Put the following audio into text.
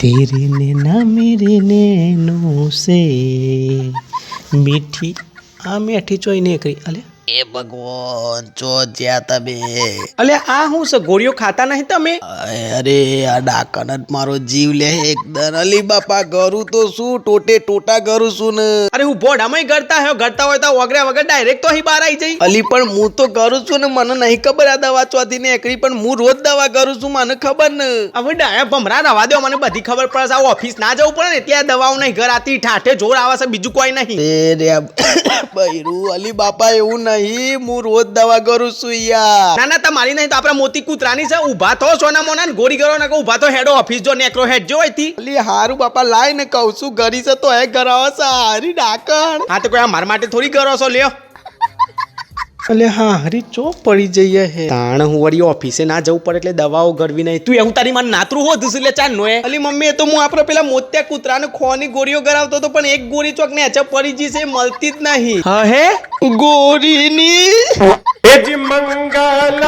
तेरे नैना मेरे नैनों से मीठी आ मीठी चोई नेकरी अले એ ભગવાન ચો જ્યાં તમે अले आ हूँ से गोरियो खाता नहीं तमे અરે આ ડાકણ જ મારો જીવ લે એકદમ અલી બાપા કરું તો શું ટોટે ટોટા કરું છું ને अरे હું બોડામાં ગરતા હોય તો વગરે વગર ડાયરેક્ટ તો અહીં બહાર આવી જઈ અલી પણ હું તો કરું છું ને મને નહીં ખબર આ દવા ચોથી ને એકરી પણ હું રોજ દવા કરું છું મને ખબર ને હવે ડાયા ભમરા રવા દો મને બધી ખબર પડે આ ઓફિસ ના જવું પડે ને એટલે આ દવાઓ નહીં ઘર આતી ઠાઠે જોર આવે છે બીજું કોઈ નહીં એ રે બૈરું અલી બાપા એવું નહીં હું રોજ દવા કરું છું યાર ના ના તમારી નહીં તો આપણા મોતી કૂતરાની છે ઊભા થો સોના મોના ને ગોરી કરો ને ઊભા તો હેડો ઓફિસ જો નેક્રો હેડ જો અહીંથી અલી હારું બાપા લાય ને કહું છું ઘરી છે તો એ ઘરાવા છે હારી ડાકણ હા તો કોઈ મારા માટે થોડી કરો છો લ્યો અલે હા હરી ચો પડી જઈએ હે તાણ હું વળી ઓફિસે ના જવું પડે એટલે દવાઓ ગરવી નહીં તું એવું તારી મને નાતરું હોત એટલે ચાલ નો અલી મમ્મી એ તો હું આપણે પેલા મોત્યા કૂતરાને ખોની ગોળીઓ ગરાવતો હતો પણ એક ગોળી ચોક ને અચપ પડી જઈ છે મળતી જ નહીં હા હે ગોરીની મંગલ